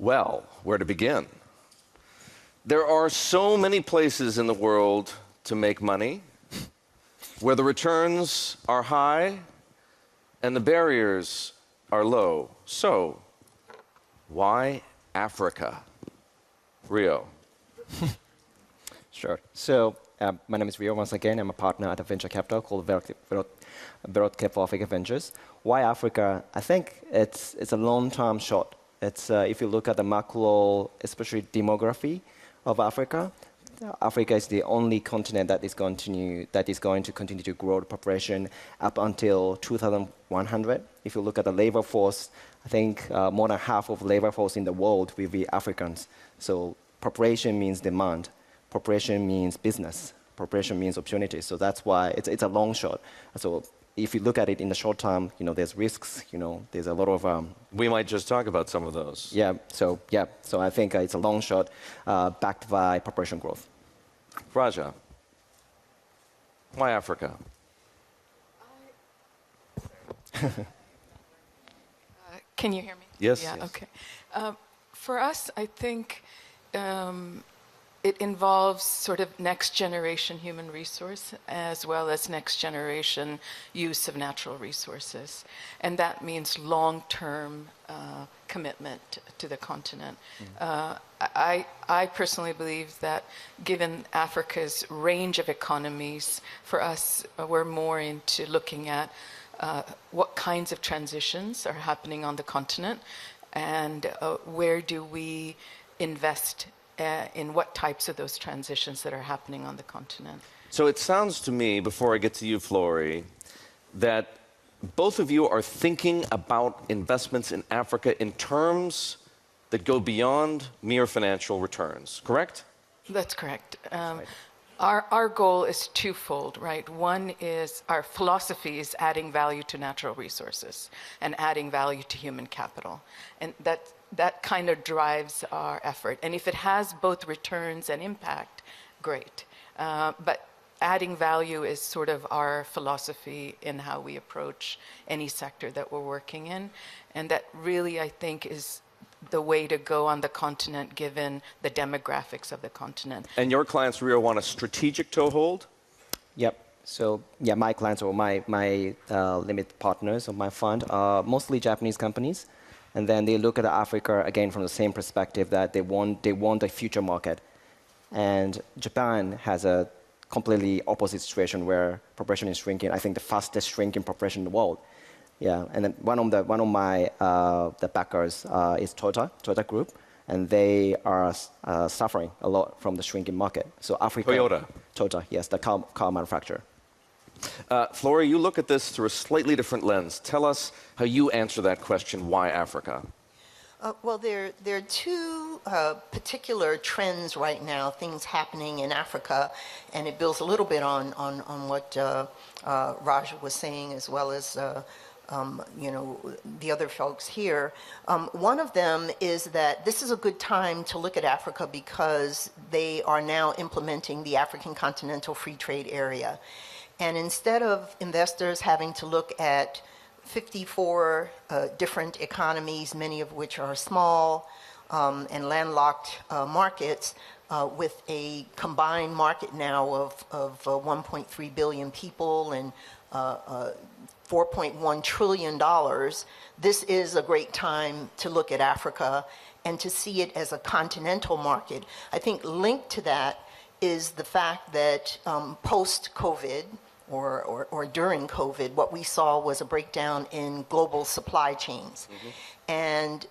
Well, where to begin? There are so many places in the world to make money, where the returns are high and the barriers are low. So, why Africa? Rio. Sure. So, my name is Rio. Once again, I'm a partner at a venture capital called Verod-Kepple Africa Ventures. Why Africa? I think it's a long-term shot. It's if you look at the macro, especially demography of Africa, Africa is the only continent that is going to continue to grow the population up until 2100. If you look at the labor force, I think more than half of the labor force in the world will be Africans. So population means demand. Population means business. Population means opportunity. So that's why it's a long shot. So if you look at it in the short term, there's risks. There's a lot of. We might just talk about some of those. Yeah. So I think it's a long shot, backed by population growth. Raja, why Africa? Can you hear me? Yes. Yeah. Yes. Okay. For us, I think it involves sort of next generation human resource as well as next generation use of natural resources. And that means long-term commitment to the continent. I personally believe that given Africa's range of economies, for us, we're more into looking at what kinds of transitions are happening on the continent and where do we invest in what types of those transitions that are happening on the continent. So it sounds to me, before I get to you, Flori, that both of you are thinking about investments in Africa in terms that go beyond mere financial returns, correct? That's correct. Right. Our goal is twofold, right? One is our philosophy is adding value to natural resources and adding value to human capital. And that kind of drives our effort. And if it has both returns and impact, great. But adding value is sort of our philosophy in how we approach any sector that we're working in. And that really, I think, is the way to go on the continent given the demographics of the continent. And your clients, Rio, want a strategic toehold? Yep. So yeah, my clients or my limited partners of my fund are mostly Japanese companies. And then they look at Africa, again, from the same perspective that they want a future market. And Japan has a completely opposite situation where population is shrinking. I think the fastest shrinking population in the world. Yeah, and then one of my the backers is Toyota Group, and they are suffering a lot from the shrinking market. So Africa. Toyota, yes, the car manufacturer. Flori, you look at this through a slightly different lens. Tell us how you answer that question, why Africa? Well, there are two particular trends right now, things happening in Africa, and it builds a little bit on what Raja was saying as well as the other folks here. One of them is that this is a good time to look at Africa because they are now implementing the African Continental Free Trade Area. And instead of investors having to look at 54 different economies, many of which are small and landlocked markets, with a combined market now of 1.3 billion people and $4.1 trillion, this is a great time to look at Africa and to see it as a continental market. I think linked to that is the fact that post-COVID, or during COVID, what we saw was a breakdown in global supply chains. And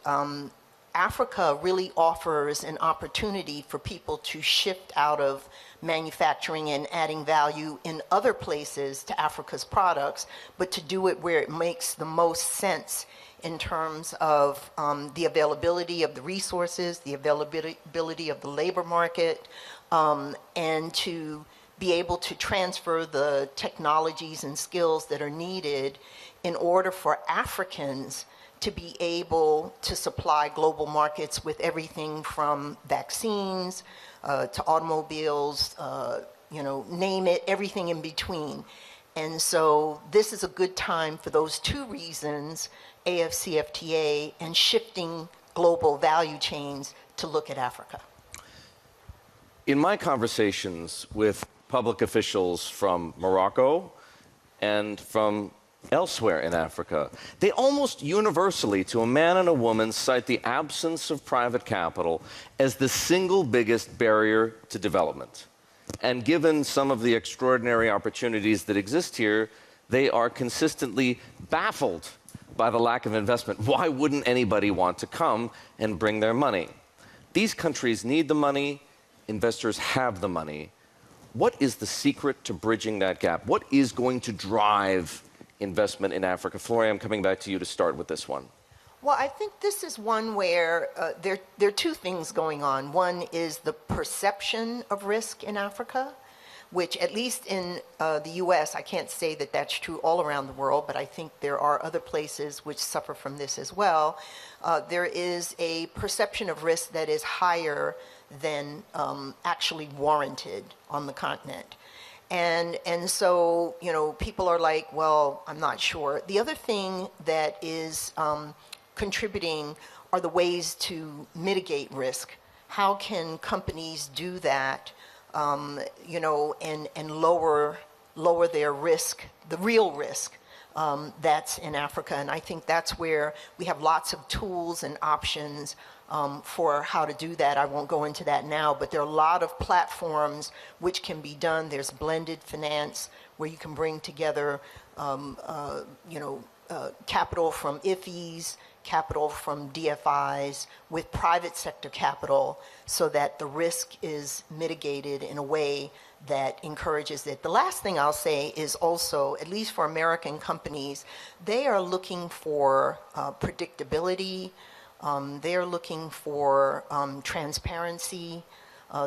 Africa really offers an opportunity for people to shift out of manufacturing and adding value in other places to Africa's products, but to do it where it makes the most sense in terms of the availability of the resources, the availability of the labor market, and to be able to transfer the technologies and skills that are needed in order for Africans to be able to supply global markets with everything from vaccines to automobiles, name it, everything in between. And so this is a good time for those two reasons, AFCFTA and shifting global value chains to look at Africa. In my conversations with public officials from Morocco and from elsewhere in Africa, they almost universally, to a man and a woman, cite the absence of private capital as the single biggest barrier to development. And given some of the extraordinary opportunities that exist here, they are consistently baffled by the lack of investment. Why wouldn't anybody want to come and bring their money? These countries need the money. Investors have the money. What is the secret to bridging that gap? What is going to drive investment in Africa? Flori, I'm coming back to you to start with this one. Well, I think this is one where there are two things going on. One is the perception of risk in Africa, which at least in the U.S., I can't say that that's true all around the world, but I think there are other places which suffer from this as well. There is a perception of risk that is higher than actually warranted on the continent. And so, you know, people are like, well, I'm not sure. The other thing that is contributing are the ways to mitigate risk. How can companies do that, you know, and lower their risk, the real risk that's in Africa? And I think that's where we have lots of tools and options for how to do that. I won't go into that now, but there are a lot of platforms which can be done. There's blended finance where you can bring together, you know, capital from IFIs, capital from DFIs with private sector capital so that the risk is mitigated in a way that encourages it. The last thing I'll say is also, at least for American companies, they are looking for predictability. They're looking for transparency.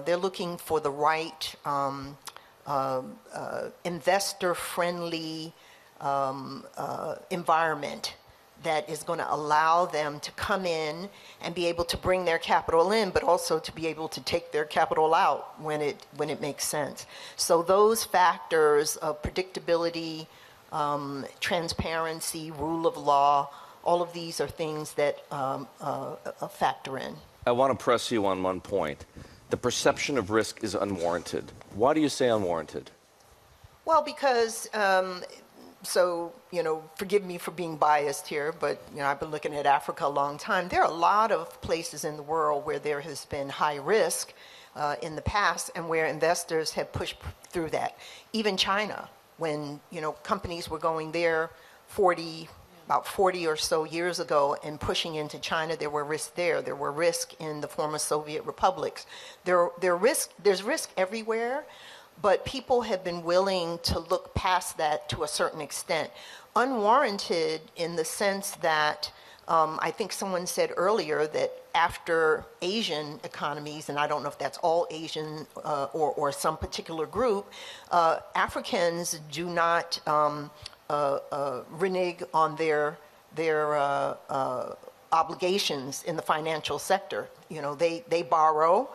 They're looking for the right investor-friendly environment that is going to allow them to come in and be able to bring their capital in, but also to be able to take their capital out when it makes sense. So those factors of predictability, transparency, rule of law, all of these are things that factor in. I want to press you on one point. The perception of risk is unwarranted. Why do you say unwarranted? Well, because, so, you know, forgive me for being biased here, but, you know, I've been looking at Africa a long time. There are a lot of places in the world where there has been high risk in the past and where investors have pushed through that. Even China, when, you know, companies were going there about 40 or so years ago and pushing into China, there were risks there. There were risks in the former Soviet republics. There's risk everywhere, but people have been willing to look past that to a certain extent. Unwarranted in the sense that I think someone said earlier that after Asian economies, and I don't know if that's all Asian or some particular group, Africans do not renege on their obligations in the financial sector. You know, they borrow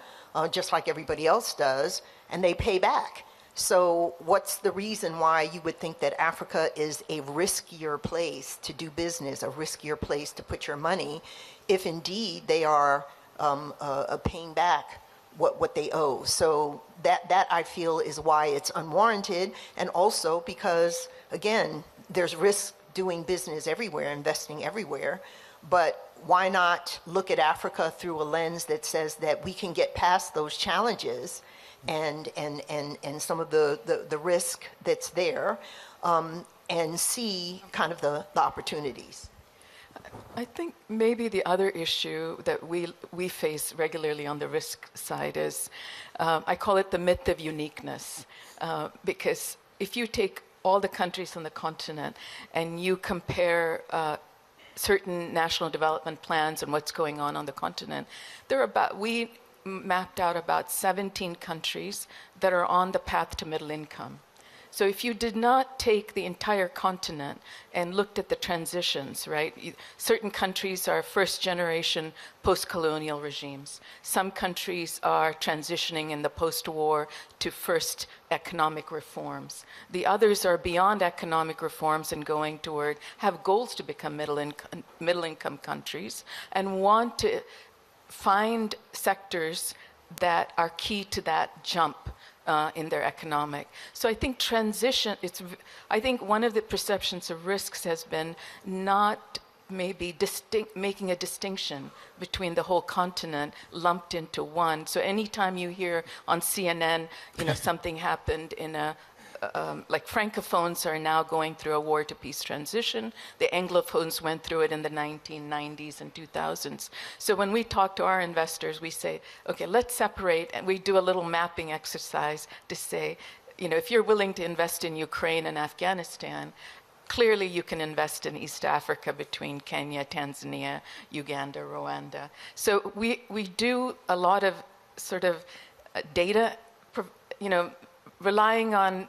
just like everybody else does, and they pay back. So what's the reason why you would think that Africa is a riskier place to do business, a riskier place to put your money, if indeed they are paying back what they owe? So that I feel is why it's unwarranted, and also because, again, there's risk doing business everywhere, investing everywhere, but why not look at Africa through a lens that says that we can get past those challenges and some of the risk that's there, and see kind of the opportunities? I think maybe the other issue that we face regularly on the risk side is, I call it the myth of uniqueness, because if you take all the countries on the continent and you compare certain national development plans and what's going on the continent, we mapped out about 17 countries that are on the path to middle income. So if you did not take the entire continent and looked at the transitions, right? Certain countries are first-generation post-colonial regimes. Some countries are transitioning in the post-war to first economic reforms. The others are beyond economic reforms and going toward, have goals to become middle-income countries and want to find sectors that are key to that jump in their economic. So I think transition, I think one of the perceptions of risks has been not maybe making a distinction between the whole continent lumped into one. So anytime you hear on CNN, something happened in like Francophones are now going through a war to peace transition. The Anglophones went through it in the 1990s and 2000s. So when we talk to our investors, we say, okay, let's separate, and we do a little mapping exercise to say, if you're willing to invest in Ukraine and Afghanistan, clearly you can invest in East Africa between Kenya, Tanzania, Uganda, Rwanda. So we do a lot of sort of data, relying on,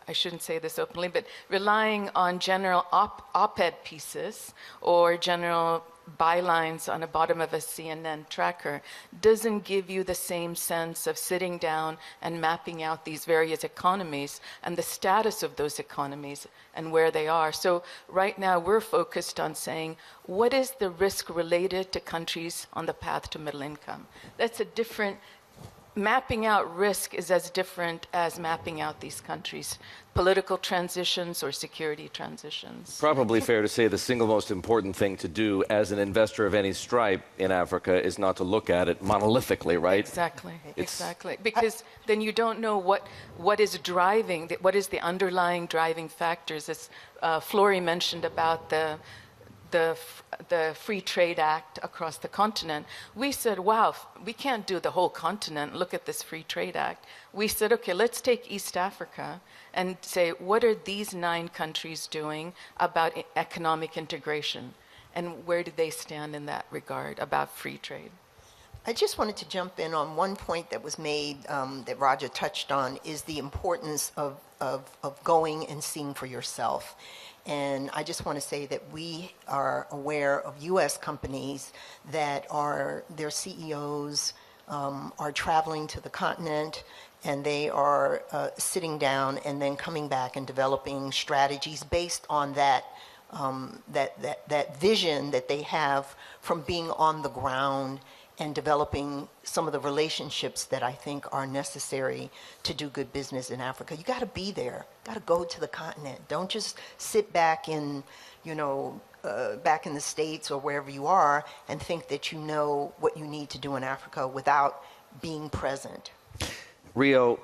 I shouldn't say this openly, but relying on general op-ed pieces or general bylines on the bottom of a CNN tracker doesn't give you the same sense of sitting down and mapping out these various economies and the status of those economies and where they are. So right now we're focused on saying, what is the risk related to countries on the path to middle income? That's a different, mapping out risk is as different as mapping out these countries' political transitions or security transitions. Probably fair to say the single most important thing to do as an investor of any stripe in Africa is not to look at it monolithically, right? Exactly. Because then you don't know what is driving, what is the underlying driving factors. As Flori mentioned about the Free Trade Act across the continent, we said, wow, we can't do the whole continent. Look at this Free Trade Act. We said, okay, let's take East Africa and say, what are these 9 countries doing about economic integration? And where do they stand in that regard about free trade? I just wanted to jump in on one point that was made that Raja touched on, is the importance of going and seeing for yourself. And I just want to say that we are aware of U.S. companies that their CEOs are traveling to the continent, and they are sitting down and then coming back and developing strategies based on that vision that they have from being on the ground and developing some of the relationships that I think are necessary to do good business in Africa. You got to be there. Got to go to the continent. Don't just sit back in, back in the States or wherever you are and think that you know what you need to do in Africa without being present. Rio,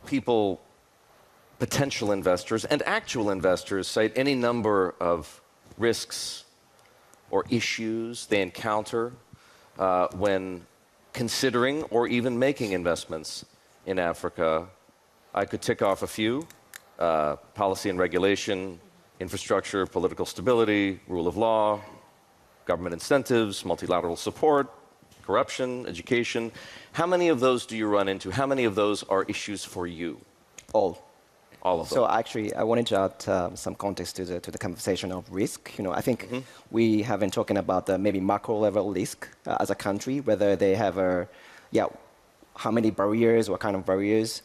people, potential investors and actual investors cite any number of risks or issues they encounter when considering or even making investments in Africa. I could tick off a few: policy and regulation, infrastructure, political stability, rule of law, government incentives, multilateral support, corruption, education. How many of those do you run into? How many of those are issues for you? All of them. So actually, I wanted to add some context to the conversation of risk. I think we have been talking about the maybe macro level risk as a country, whether they have how many barriers, what kind of barriers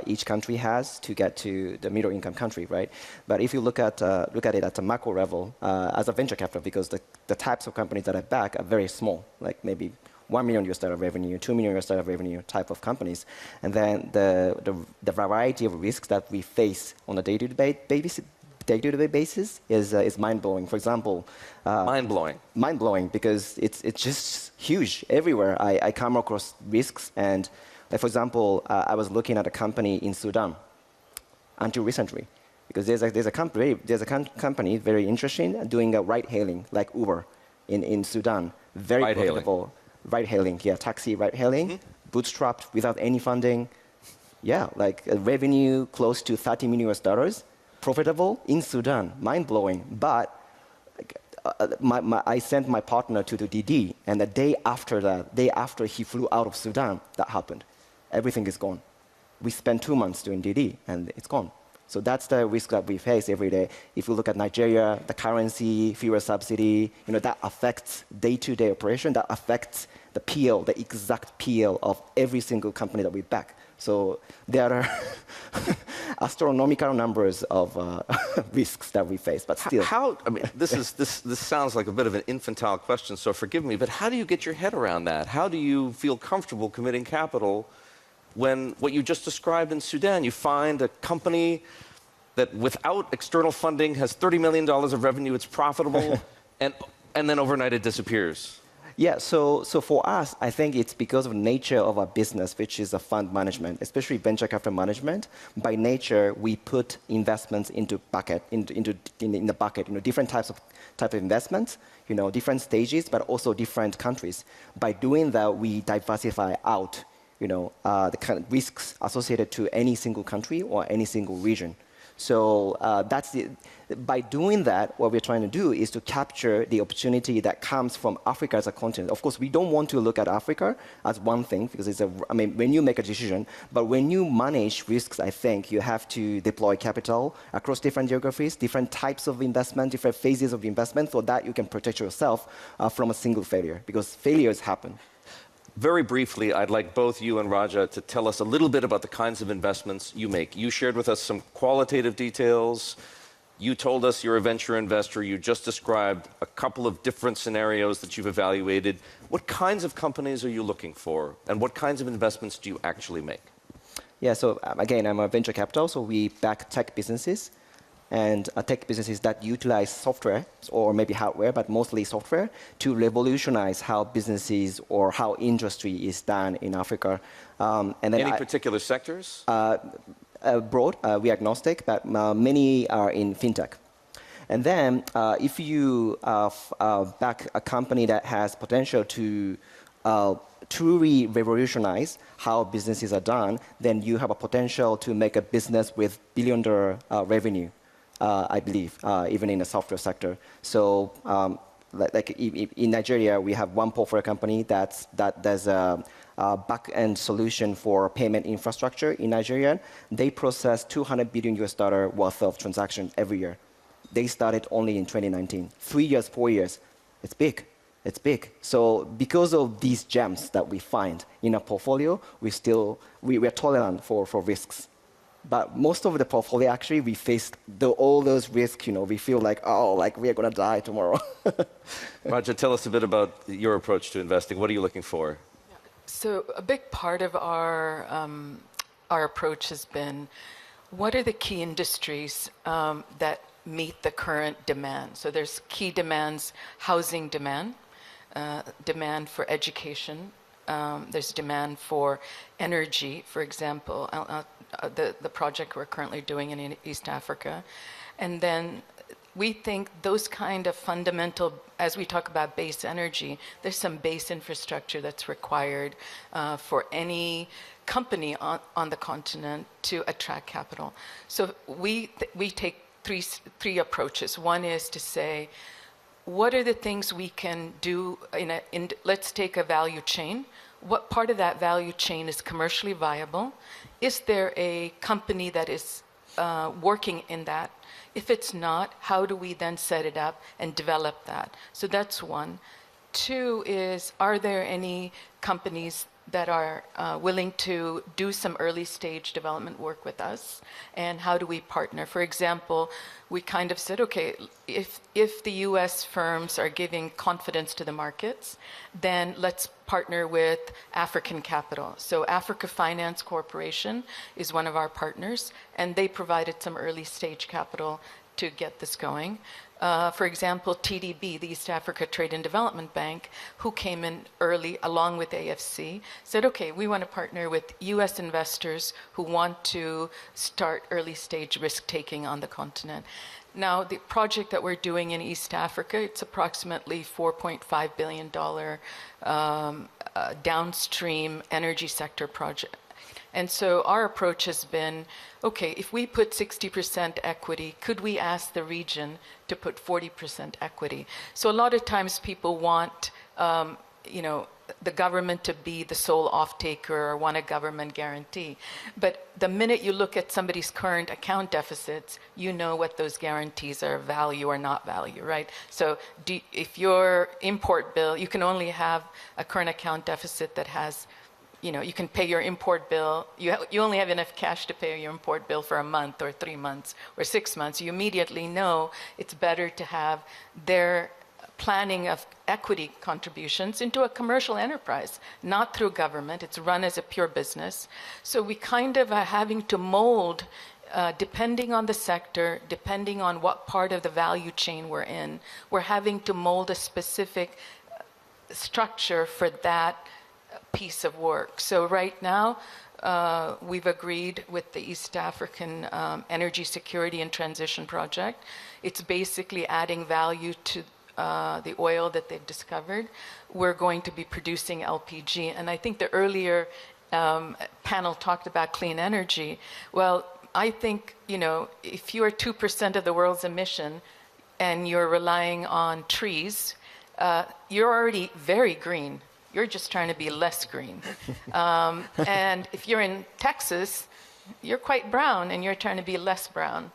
each country has to get to the middle income country, right? But if you look at it at a macro level, as a venture capital, because the types of companies that I back are very small, like maybe $1 million revenue, $2 million revenue type of companies. And then the variety of risks that we face on a day-to-day basis is mind-blowing. For example... mind-blowing? Mind-blowing, because it's just huge everywhere. I come across risks, and for example, I was looking at a company in Sudan until recently, because there's a company very interesting doing a ride-hailing, like Uber in Sudan. Very profitable. Ride-hailing, taxi ride-hailing, bootstrapped without any funding. Like a revenue close to $30 million, profitable in Sudan, mind-blowing. But I sent my partner to the DD, and the day after he flew out of Sudan, that happened. Everything is gone. we spend 2 months doing DD, and it's gone. So that's the risk that we face every day. If you look at Nigeria, the currency, fuel subsidy, that affects day-to-day operation, that affects the PL, the exact PL of every single company that we back. So there are astronomical numbers of risks that we face, but still. This sounds like a bit of an infantile question, so forgive me, but how do you get your head around that? How do you feel comfortable committing capital when what you just described in Sudan, you find a company that without external funding has $30 million of revenue, it's profitable, and then overnight it disappears? Yeah, so for us, I think it's because of the nature of our business, which is a fund management, especially venture capital management. By nature, we put investments into in the bucket, different type of investments, different stages, but also different countries. By doing that, we diversify out, the kind of risks associated to any single country or any single region. So by doing that, what we're trying to do is to capture the opportunity that comes from Africa as a continent. Of course, we don't want to look at Africa as one thing, because when you make a decision, but when you manage risks, I think you have to deploy capital across different geographies, different types of investment, different phases of investment, so that you can protect yourself from a single failure, because failures happen. Very briefly, I'd like both you and Raja to tell us a little bit about the kinds of investments you make. You shared with us some qualitative details. You told us you're a venture investor. You just described a couple of different scenarios that you've evaluated. What kinds of companies are you looking for, and what kinds of investments do you actually make? Yeah, so again, I'm a venture capital, so we back tech businesses. And tech businesses that utilize software, or maybe hardware, but mostly software, to revolutionize how businesses or how industry is done in Africa. And then Any particular sectors? Broad, we are agnostic, but many are in fintech. And then if you back a company that has potential to truly revolutionize how businesses are done, then you have a potential to make a business with billion-dollar revenue. I believe, even in the software sector. So, like in Nigeria, we have one portfolio company that does a back-end solution for payment infrastructure in Nigeria. They process $200 billion worth of transactions every year. They started only in 2019. 3 years, 4 years, it's big. It's big. So because of these gems that we find in our portfolio, we're tolerant for risks. But most of the portfolio, actually, we face all those risks. We feel like we are going to die tomorrow. Raja, tell us a bit about your approach to investing. What are you looking for? So a big part of our approach has been, what are the key industries that meet the current demand? So there's key demands: housing demand, demand for education. There's demand for energy, for example, the project we're currently doing in East Africa. And then we think those kind of fundamental, as we talk about base energy, there's some base infrastructure that's required for any company on the continent to attract capital. So we take three approaches. One is to say, what are the things we can do let's take a value chain. What part of that value chain is commercially viable? Is there a company that is working in that? If it's not, how do we then set it up and develop that? So that's one. Two is, are there any companies that are willing to do some early stage development work with us? And how do we partner? For example, we kind of said, okay, if the US firms are giving confidence to the markets, then let's partner with African capital. So Africa Finance Corporation is one of our partners, and they provided some early stage capital to get this going. For example, TDB, the East Africa Trade and Development Bank, who came in early along with AFC, said, okay, we want to partner with US investors who want to start early stage risk taking on the continent. Now, the project that we're doing in East Africa, it's approximately $4.5 billion downstream energy sector project. And so our approach has been, okay, if we put 60% equity, could we ask the region to put 40% equity? So a lot of times people want, the government to be the sole off-taker or want a government guarantee. But the minute you look at somebody's current account deficits, you know what those guarantees are value or not value, right? So if your import bill, you can only have a current account deficit that has, you can pay your import bill. You only have enough cash to pay your import bill for a month or 3 months or 6 months. You immediately know it's better to have their planning of equity contributions into a commercial enterprise, not through government. It's run as a pure business. So we kind of are having to mold, depending on the sector, depending on what part of the value chain we're in, we're having to mold a specific structure for that piece of work. So right now, we've agreed with the East African Energy Security and Transition Project. It's basically adding value to the oil that they've discovered. We're going to be producing LPG. And I think the earlier panel talked about clean energy. Well, I think, if you are 2% of the world's emission and you're relying on trees, you're already very green. You're just trying to be less green. And if you're in Texas, you're quite brown and you're trying to be less brown.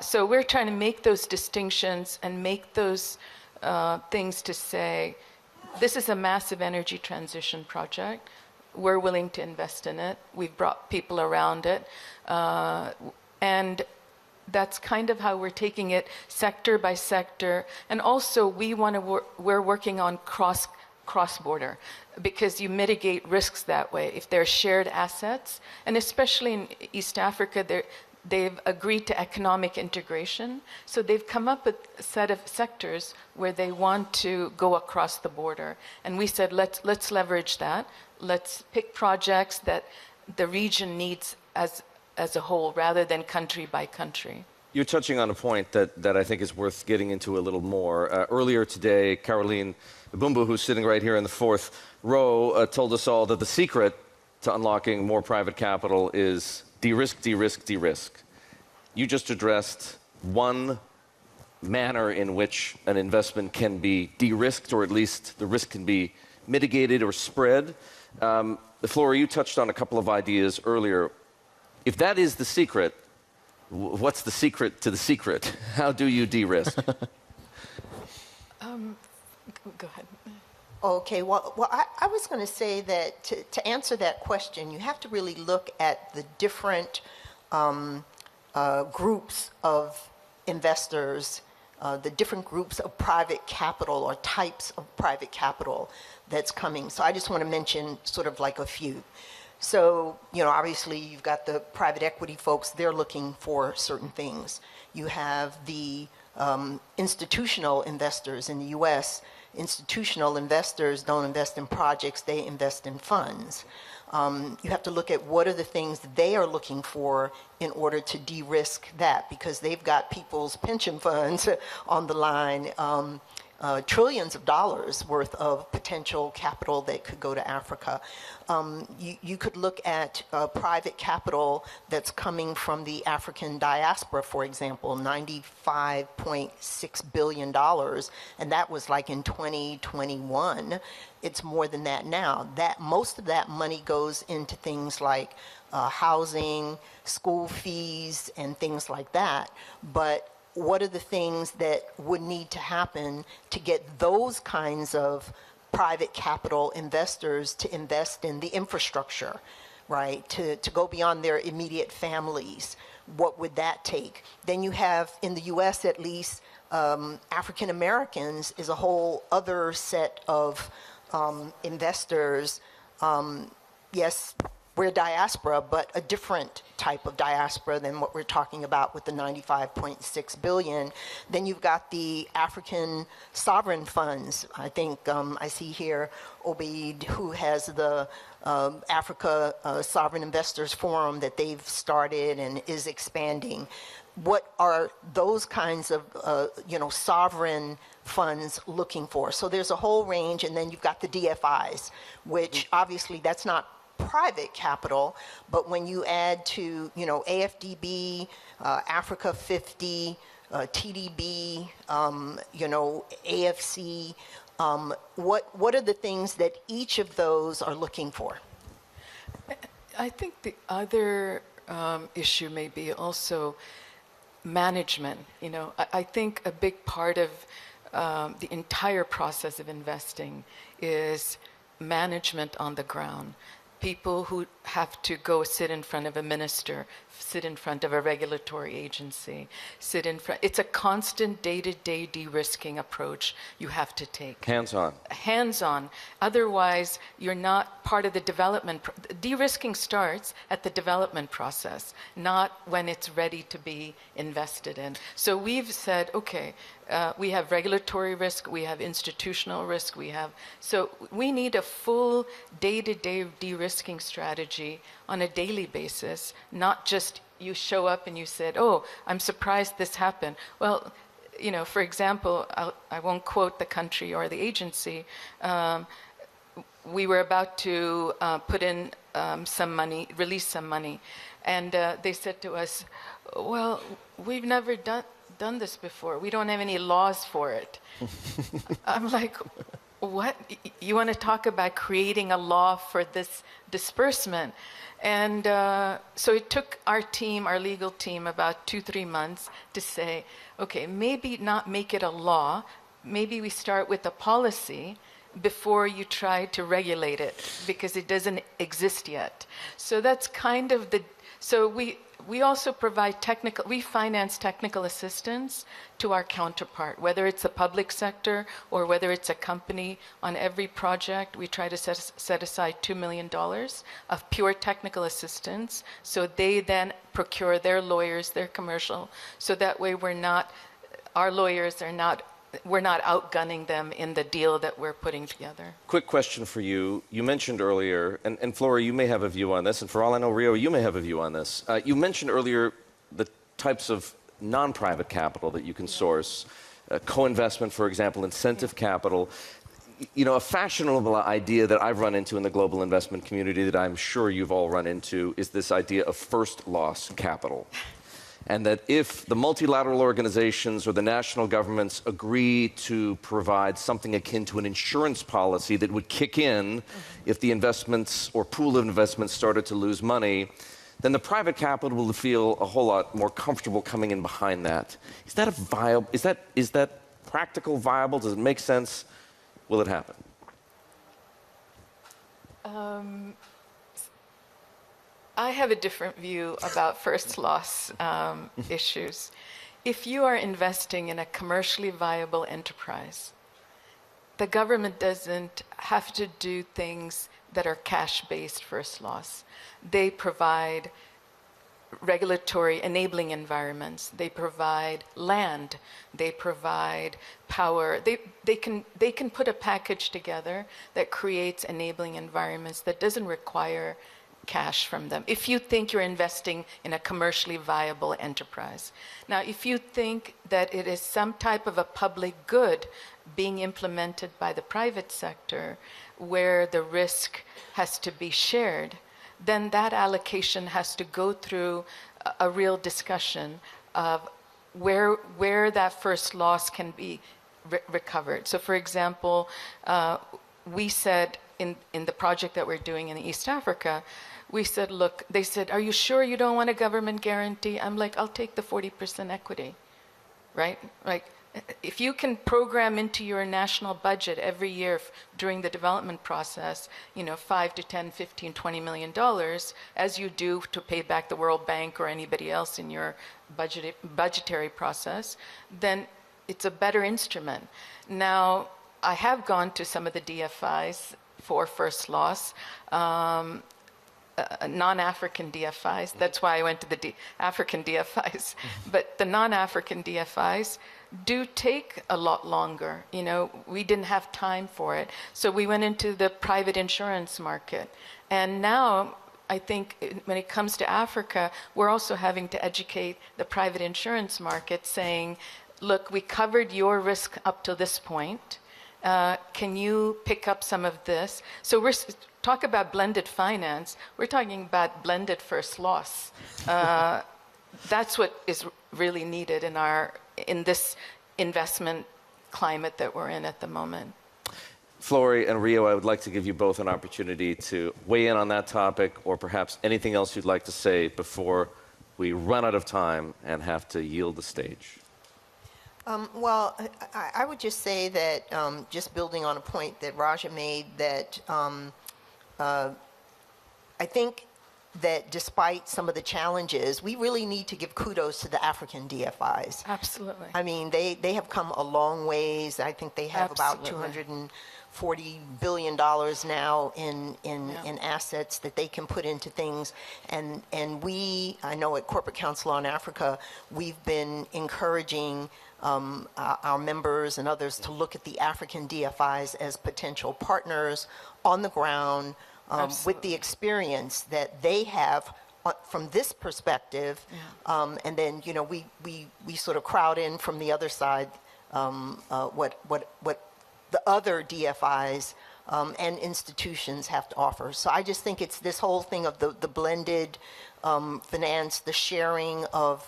So we're trying to make those distinctions and make those things to say, this is a massive energy transition project. We're willing to invest in it. We've brought people around it. And that's kind of how we're taking it sector by sector. And also we're working on cross-border, because you mitigate risks that way. If they're shared assets, and especially in East Africa, they've agreed to economic integration. So they've come up with a set of sectors where they want to go across the border. And we said, let's leverage that. Let's pick projects that the region needs as a whole, rather than country by country. You're touching on a point that I think is worth getting into a little more. Earlier today, Caroline Bumbu, who's sitting right here in the fourth row, told us all that the secret to unlocking more private capital is de-risk, de-risk, de-risk. You just addressed one manner in which an investment can be de-risked, or at least the risk can be mitigated or spread. Flora, you touched on a couple of ideas earlier. If that is the secret, what's the secret to the secret? How do you de-risk? Go ahead. Okay, well I was going to say that to answer that question, you have to really look at the different groups of investors, the different groups of private capital or types of private capital that's coming. So I just want to mention sort of like a few. So, obviously you've got the private equity folks, they're looking for certain things. You have the institutional investors in the US. Institutional investors don't invest in projects, they invest in funds. You have to look at what are the things that they are looking for in order to de-risk that, because they've got people's pension funds on the line, trillions of dollars worth of potential capital that could go to Africa. You could look at private capital that's coming from the African diaspora, for example, $95.6 billion, and that was like in 2021. It's more than that now. Most of that money goes into things like housing, school fees, and things like that. But what are the things that would need to happen to get those kinds of private capital investors to invest in the infrastructure, right? To go beyond their immediate families? What would that take? Then you have, in the US at least, African Americans is a whole other set of investors. Yes, we're diaspora, but a different type of diaspora than what we're talking about with the 95.6 billion. Then you've got the African sovereign funds. I think I see here Obeid, who has the Africa Sovereign Investors Forum that they've started and is expanding. What are those kinds of sovereign funds looking for? So there's a whole range, and then you've got the DFIs, which obviously that's not private capital, but when you add to, AFDB, Africa 50, TDB, AFC, What are the things that each of those are looking for? I think the other issue may be also management. I think a big part of the entire process of investing is management on the ground. People who have to go sit in front of a minister, sit in front of a regulatory agency, it's a constant day-to-day de-risking approach you have to take. Hands-on. Hands-on. Otherwise, you're not part of the development. De-risking starts at the development process, not when it's ready to be invested in. So we've said, okay, we have regulatory risk, we have institutional risk, so we need a full day-to-day de-risking strategy on a daily basis, not just you show up and you said, oh, I'm surprised this happened. Well, for example, I won't quote the country or the agency. We were about to put in some money, release some money, and they said to us, well, we've never done this before. We don't have any laws for it. I'm like, what? You want to talk about creating a law for this disbursement? And so it took our legal team, about 2-3 months to say, okay, maybe not make it a law. Maybe we start with a policy before you try to regulate it, because it doesn't exist yet. So that's kind of so we also provide we finance technical assistance to our counterpart, whether it's the public sector or whether it's a company. On every project, we try to set aside $2 million of pure technical assistance, so they then procure their lawyers, their commercial, so that way we're not outgunning them in the deal that we're putting together. Quick question for you. You mentioned earlier, and Flora, you may have a view on this, and for all I know, Rio, you may have a view on this. You mentioned earlier the types of non-private capital that you can source, co-investment, for example, incentive capital. A fashionable idea that I've run into in the global investment community that I'm sure you've all run into is this idea of first loss capital. And that if the multilateral organizations or the national governments agree to provide something akin to an insurance policy that would kick in if the investments or pool of investments started to lose money, then the private capital will feel a whole lot more comfortable coming in behind that. Is that is that practical, viable? Does it make sense? Will it happen? I have a different view about first loss issues. If you are investing in a commercially viable enterprise, the government doesn't have to do things that are cash-based first loss. They provide regulatory enabling environments. They provide land. They provide power. They can put a package together that creates enabling environments that doesn't require cash from them, if you think you're investing in a commercially viable enterprise. Now, if you think that it is some type of a public good being implemented by the private sector where the risk has to be shared, then that allocation has to go through a real discussion of where that first loss can be recovered. So, for example, we said in the project that we're doing in East Africa, we said, look, they said, are you sure you don't want a government guarantee? I'm like, I'll take the 40% equity, right? Like, if you can program into your national budget every year during the development process, $5 to $10, $15, $20 million, as you do to pay back the World Bank or anybody else in your budgetary process, then it's a better instrument. Now, I have gone to some of the DFIs for first loss, non-African DFIs. That's why I went to the African DFIs. But the non-African DFIs do take a lot longer. We didn't have time for it. So we went into the private insurance market. And now, I think when it comes to Africa, we're also having to educate the private insurance market, saying, look, we covered your risk up to this point. Can you pick up some of this? So we're talk about blended finance. We're talking about blended first loss. That's what is really needed in this investment climate that we're in at the moment. Flori and Rio, I would like to give you both an opportunity to weigh in on that topic, or perhaps anything else you'd like to say before we run out of time and have to yield the stage. Well, I would just say that, just building on a point that Raja made, that I think that despite some of the challenges, we really need to give kudos to the African DFIs. Absolutely. I mean, they have come a long ways. I think they have about Absolutely. $240 billion now in assets that they can put into things. And I know at Corporate Council on Africa, we've been encouraging our members and others to look at the African DFIs as potential partners on the ground, with the experience that they have from this perspective, and then we sort of crowd in from the other side what the other DFIs and institutions have to offer. So I just think it's this whole thing of the blended finance, the sharing of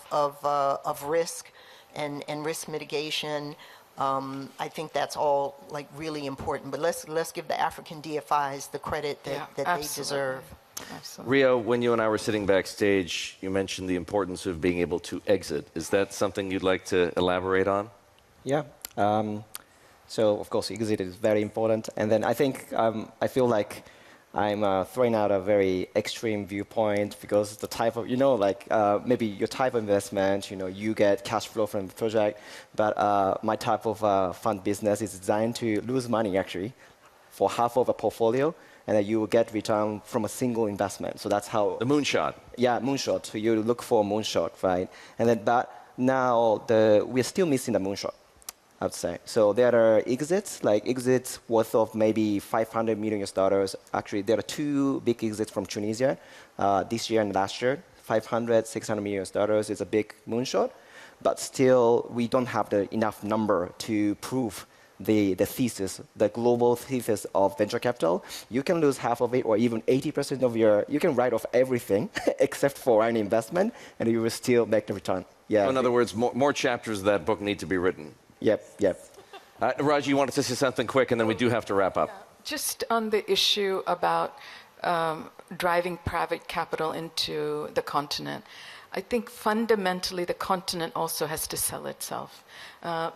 risk and risk mitigation. I think that's all really important. But let's give the African DFIs the credit that they deserve. Absolutely. Rio, when you and I were sitting backstage, you mentioned the importance of being able to exit. Is that something you'd like to elaborate on? Yeah. So, of course, exit is very important. And then I think I feel like I'm throwing out a very extreme viewpoint because the type of, maybe your type of investment, you get cash flow from the project. But my type of fund business is designed to lose money, actually, for half of a portfolio. And then you will get return from a single investment. So that's how... The moonshot. Yeah, moonshot. So you look for a moonshot, right? And then, but now we're still missing the moonshot, I would say. So there are exits worth of maybe $500 million. Actually, there are two big exits from Tunisia this year and last year. $500, $600 million is a big moonshot. But still, we don't have enough number to prove the thesis, the global thesis of venture capital. You can lose half of it or even 80% of you can write off everything except for an investment, and you will still make the return. Yeah. So in other words, more chapters of that book need to be written. Yep. Raj, you wanted to say something quick, and then we do have to wrap up. Just on the issue about driving private capital into the continent, I think fundamentally the continent also has to sell itself.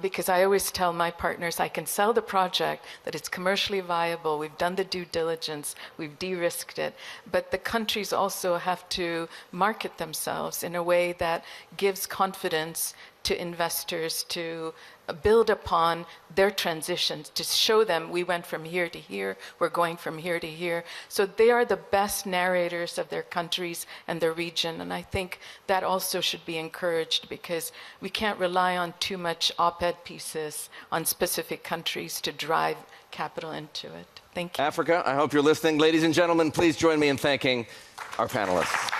Because I always tell my partners, I can sell the project, that it's commercially viable, we've done the due diligence, we've de-risked it, but the countries also have to market themselves in a way that gives confidence to investors to build upon their transitions, to show them we went from here to here, we're going from here to here. So they are the best narrators of their countries and their region, and I think that also should be encouraged because we can't rely on too much op-ed pieces on specific countries to drive capital into it. Thank you. Africa, I hope you're listening. Ladies and gentlemen, please join me in thanking our panelists.